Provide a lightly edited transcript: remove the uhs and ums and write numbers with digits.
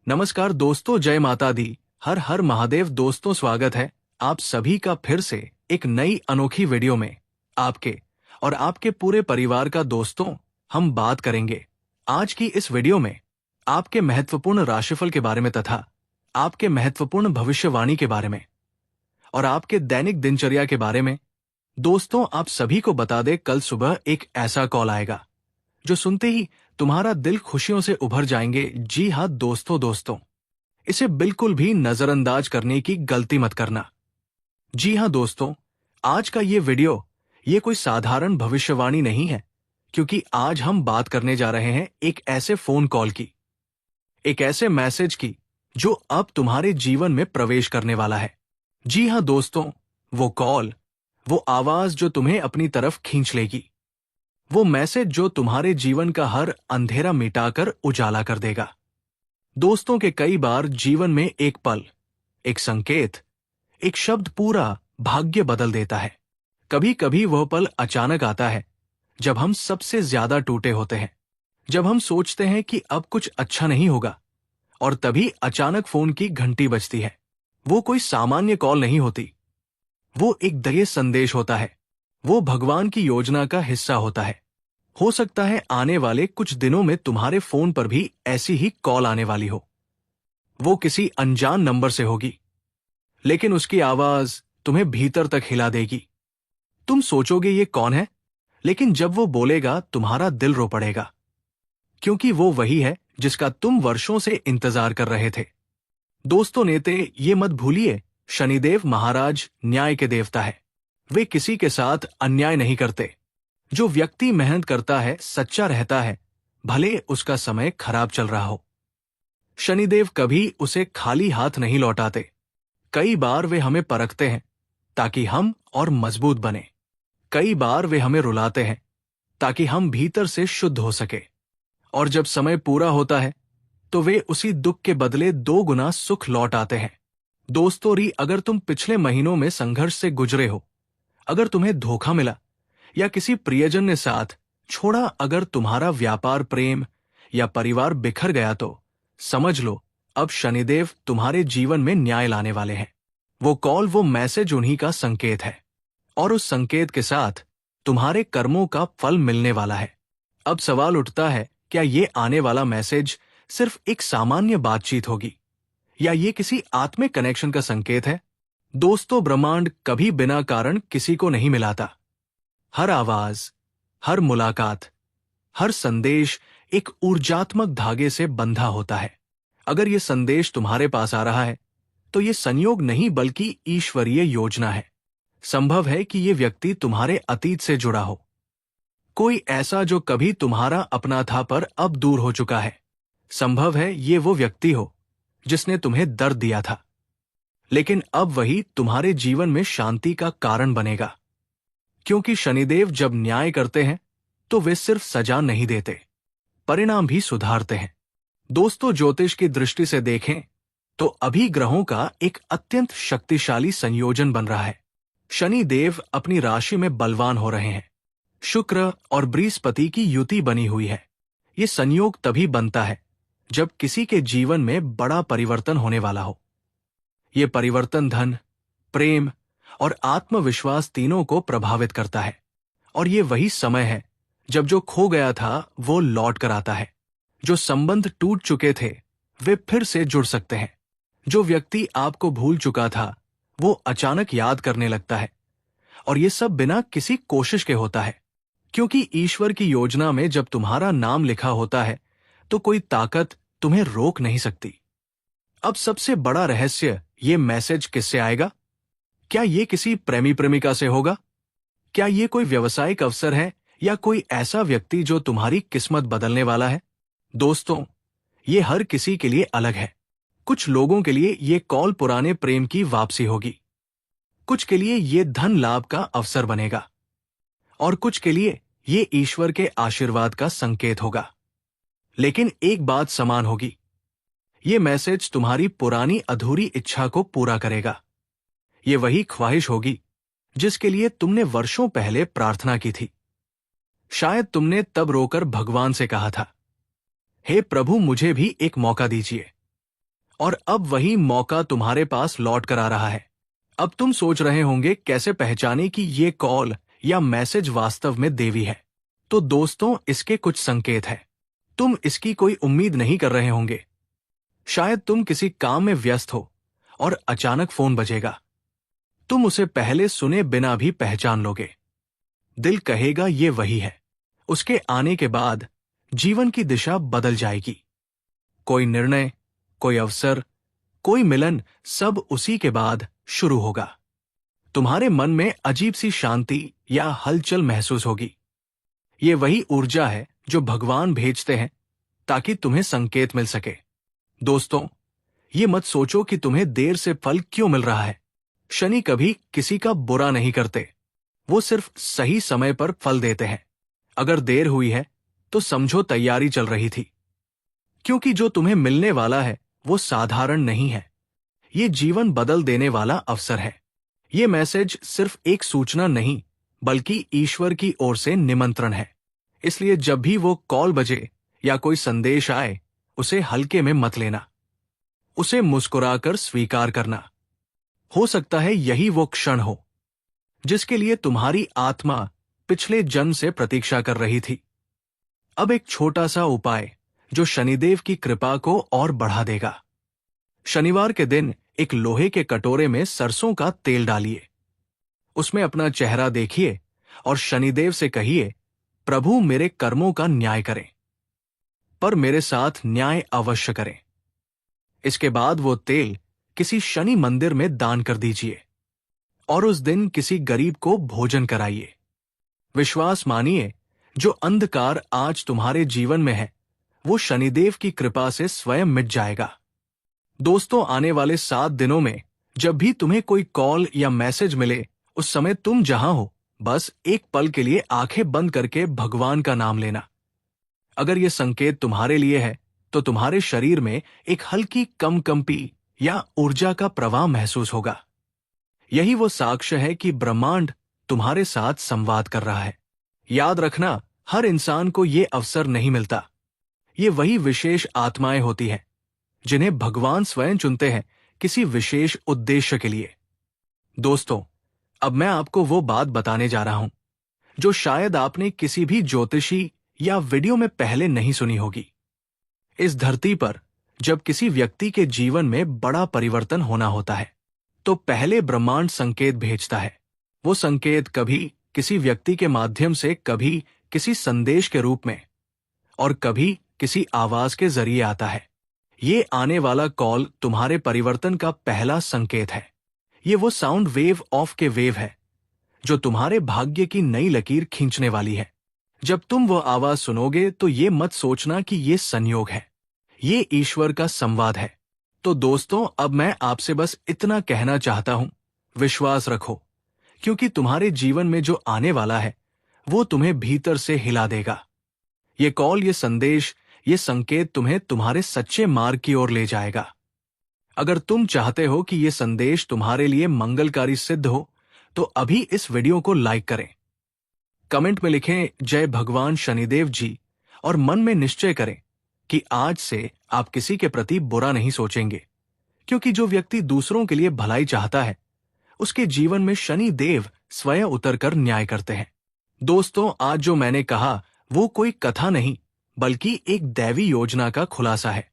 नमस्कार दोस्तों, जय माता दी। हर हर महादेव। दोस्तों, स्वागत है आप सभी का फिर से एक नई अनोखी वीडियो में। आपके और आपके पूरे परिवार का दोस्तों, हम बात करेंगे आज की इस वीडियो में आपके महत्वपूर्ण राशिफल के बारे में तथा आपके महत्वपूर्ण भविष्यवाणी के बारे में और आपके दैनिक दिनचर्या के बारे में। दोस्तों, आप सभी को बता दें, कल सुबह एक ऐसा कॉल आएगा जो सुनते ही तुम्हारा दिल खुशियों से उभर जाएंगे। जी हाँ दोस्तों, इसे बिल्कुल भी नजरअंदाज करने की गलती मत करना। जी हाँ दोस्तों, आज का ये वीडियो ये कोई साधारण भविष्यवाणी नहीं है, क्योंकि आज हम बात करने जा रहे हैं एक ऐसे फोन कॉल की, एक ऐसे मैसेज की जो अब तुम्हारे जीवन में प्रवेश करने वाला है। जी हाँ दोस्तों, वो कॉल, वो आवाज जो तुम्हें अपनी तरफ खींच लेगी, वो मैसेज जो तुम्हारे जीवन का हर अंधेरा मिटाकर उजाला कर देगा। दोस्तों के कई बार जीवन में एक पल, एक संकेत, एक शब्द पूरा भाग्य बदल देता है। कभी कभी वह पल अचानक आता है जब हम सबसे ज्यादा टूटे होते हैं, जब हम सोचते हैं कि अब कुछ अच्छा नहीं होगा, और तभी अचानक फोन की घंटी बजती है। वो कोई सामान्य कॉल नहीं होती, वो एक दया संदेश होता है। वो भगवान की योजना का हिस्सा होता है। हो सकता है आने वाले कुछ दिनों में तुम्हारे फोन पर भी ऐसी ही कॉल आने वाली हो। वो किसी अनजान नंबर से होगी, लेकिन उसकी आवाज तुम्हें भीतर तक हिला देगी। तुम सोचोगे ये कौन है, लेकिन जब वो बोलेगा तुम्हारा दिल रो पड़ेगा, क्योंकि वो वही है जिसका तुम वर्षों से इंतजार कर रहे थे। दोस्तों नेते, ये मत भूलिए, शनिदेव महाराज न्याय के देवता है। वे किसी के साथ अन्याय नहीं करते। जो व्यक्ति मेहनत करता है, सच्चा रहता है, भले उसका समय खराब चल रहा हो, शनिदेव कभी उसे खाली हाथ नहीं लौटाते। कई बार वे हमें परखते हैं ताकि हम और मजबूत बने। कई बार वे हमें रुलाते हैं ताकि हम भीतर से शुद्ध हो सके। और जब समय पूरा होता है तो वे उसी दुख के बदले 2 गुना सुख लौट आते हैं। दोस्तों अगर तुम पिछले महीनों में संघर्ष से गुजरे हो, अगर तुम्हें धोखा मिला या किसी प्रियजन ने साथ छोड़ा, अगर तुम्हारा व्यापार, प्रेम या परिवार बिखर गया, तो समझ लो अब शनिदेव तुम्हारे जीवन में न्याय लाने वाले हैं। वो कॉल, वो मैसेज उन्हीं का संकेत है, और उस संकेत के साथ तुम्हारे कर्मों का फल मिलने वाला है। अब सवाल उठता है, क्या ये आने वाला मैसेज सिर्फ एक सामान्य बातचीत होगी, या ये किसी आत्मिक कनेक्शन का संकेत है? दोस्तों, ब्रह्मांड कभी बिना कारण किसी को नहीं मिलाता। हर आवाज, हर मुलाकात, हर संदेश एक ऊर्जात्मक धागे से बंधा होता है। अगर ये संदेश तुम्हारे पास आ रहा है तो ये संयोग नहीं बल्कि ईश्वरीय योजना है। संभव है कि ये व्यक्ति तुम्हारे अतीत से जुड़ा हो, कोई ऐसा जो कभी तुम्हारा अपना था पर अब दूर हो चुका है। संभव है ये वो व्यक्ति हो जिसने तुम्हें दर्द दिया था, लेकिन अब वही तुम्हारे जीवन में शांति का कारण बनेगा। क्योंकि शनिदेव जब न्याय करते हैं तो वे सिर्फ सजा नहीं देते, परिणाम भी सुधारते हैं। दोस्तों, ज्योतिष की दृष्टि से देखें तो अभी ग्रहों का एक अत्यंत शक्तिशाली संयोजन बन रहा है। शनि देव अपनी राशि में बलवान हो रहे हैं। शुक्र और बृहस्पति की युति बनी हुई है। ये संयोग तभी बनता है जब किसी के जीवन में बड़ा परिवर्तन होने वाला हो। ये परिवर्तन धन, प्रेम और आत्मविश्वास तीनों को प्रभावित करता है। और ये वही समय है जब जो खो गया था वो लौट कर आता है। जो संबंध टूट चुके थे वे फिर से जुड़ सकते हैं। जो व्यक्ति आपको भूल चुका था वो अचानक याद करने लगता है। और ये सब बिना किसी कोशिश के होता है, क्योंकि ईश्वर की योजना में जब तुम्हारा नाम लिखा होता है तो कोई ताकत तुम्हें रोक नहीं सकती। अब सबसे बड़ा रहस्य, ये मैसेज किससे आएगा? क्या ये किसी प्रेमी प्रेमिका से होगा? क्या ये कोई व्यवसायिक अवसर है, या कोई ऐसा व्यक्ति जो तुम्हारी किस्मत बदलने वाला है? दोस्तों, ये हर किसी के लिए अलग है। कुछ लोगों के लिए ये कॉल पुराने प्रेम की वापसी होगी, कुछ के लिए ये धन लाभ का अवसर बनेगा, और कुछ के लिए ये ईश्वर के आशीर्वाद का संकेत होगा। लेकिन एक बात समान होगी, ये मैसेज तुम्हारी पुरानी अधूरी इच्छा को पूरा करेगा। ये वही ख्वाहिश होगी जिसके लिए तुमने वर्षों पहले प्रार्थना की थी। शायद तुमने तब रोकर भगवान से कहा था, हे प्रभु, मुझे भी एक मौका दीजिए। और अब वही मौका तुम्हारे पास लौट कर आ रहा है। अब तुम सोच रहे होंगे कैसे पहचाने कि ये कॉल या मैसेज वास्तव में देवी है। तो दोस्तों, इसके कुछ संकेत हैं। तुम इसकी कोई उम्मीद नहीं कर रहे होंगे। शायद तुम किसी काम में व्यस्त हो और अचानक फोन बजेगा। तुम उसे पहले सुने बिना भी पहचान लोगे। दिल कहेगा ये वही है। उसके आने के बाद जीवन की दिशा बदल जाएगी। कोई निर्णय, कोई अवसर, कोई मिलन, सब उसी के बाद शुरू होगा। तुम्हारे मन में अजीब सी शांति या हलचल महसूस होगी। ये वही ऊर्जा है जो भगवान भेजते हैं ताकि तुम्हें संकेत मिल सके। दोस्तों, ये मत सोचो कि तुम्हें देर से फल क्यों मिल रहा है। शनि कभी किसी का बुरा नहीं करते, वो सिर्फ सही समय पर फल देते हैं। अगर देर हुई है तो समझो तैयारी चल रही थी, क्योंकि जो तुम्हें मिलने वाला है वो साधारण नहीं है। ये जीवन बदल देने वाला अवसर है। ये मैसेज सिर्फ एक सूचना नहीं, बल्कि ईश्वर की ओर से निमंत्रण है। इसलिए जब भी वो कॉल बजे या कोई संदेश आए, उसे हल्के में मत लेना। उसे मुस्कुराकर स्वीकार करना। हो सकता है यही वो क्षण हो जिसके लिए तुम्हारी आत्मा पिछले जन्म से प्रतीक्षा कर रही थी। अब एक छोटा सा उपाय जो शनिदेव की कृपा को और बढ़ा देगा। शनिवार के दिन एक लोहे के कटोरे में सरसों का तेल डालिए। उसमें अपना चेहरा देखिए और शनिदेव से कहिए, प्रभु मेरे कर्मों का न्याय करें, पर मेरे साथ न्याय अवश्य करें। इसके बाद वो तेल किसी शनि मंदिर में दान कर दीजिए और उस दिन किसी गरीब को भोजन कराइए। विश्वास मानिए, जो अंधकार आज तुम्हारे जीवन में है वो शनिदेव की कृपा से स्वयं मिट जाएगा। दोस्तों, आने वाले 7 दिनों में जब भी तुम्हें कोई कॉल या मैसेज मिले, उस समय तुम जहां हो बस एक पल के लिए आंखें बंद करके भगवान का नाम लेना। अगर ये संकेत तुम्हारे लिए है तो तुम्हारे शरीर में एक हल्की कंपी या ऊर्जा का प्रवाह महसूस होगा। यही वो साक्ष्य है कि ब्रह्मांड तुम्हारे साथ संवाद कर रहा है। याद रखना, हर इंसान को ये अवसर नहीं मिलता। ये वही विशेष आत्माएं होती हैं जिन्हें भगवान स्वयं चुनते हैं किसी विशेष उद्देश्य के लिए। दोस्तों, अब मैं आपको वो बात बताने जा रहा हूं जो शायद आपने किसी भी ज्योतिषी या वीडियो में पहले नहीं सुनी होगी। इस धरती पर जब किसी व्यक्ति के जीवन में बड़ा परिवर्तन होना होता है तो पहले ब्रह्मांड संकेत भेजता है। वो संकेत कभी किसी व्यक्ति के माध्यम से, कभी किसी संदेश के रूप में और कभी किसी आवाज के जरिए आता है। ये आने वाला कॉल तुम्हारे परिवर्तन का पहला संकेत है। ये वो साउंड वेव ऑफ के वेव है जो तुम्हारे भाग्य की नई लकीर खींचने वाली है। जब तुम वो आवाज सुनोगे तो ये मत सोचना कि ये संयोग है, ये ईश्वर का संवाद है। तो दोस्तों, अब मैं आपसे बस इतना कहना चाहता हूं, विश्वास रखो, क्योंकि तुम्हारे जीवन में जो आने वाला है वो तुम्हें भीतर से हिला देगा। ये कॉल, ये संदेश, ये संकेत तुम्हें तुम्हारे सच्चे मार्ग की ओर ले जाएगा। अगर तुम चाहते हो कि ये संदेश तुम्हारे लिए मंगलकारी सिद्ध हो तो अभी इस वीडियो को लाइक करें, कमेंट में लिखें जय भगवान शनिदेव जी और मन में निश्चय करें कि आज से आप किसी के प्रति बुरा नहीं सोचेंगे, क्योंकि जो व्यक्ति दूसरों के लिए भलाई चाहता है उसके जीवन में शनि देव स्वयं उतरकर न्याय करते हैं। दोस्तों, आज जो मैंने कहा वो कोई कथा नहीं बल्कि एक दैवी योजना का खुलासा है।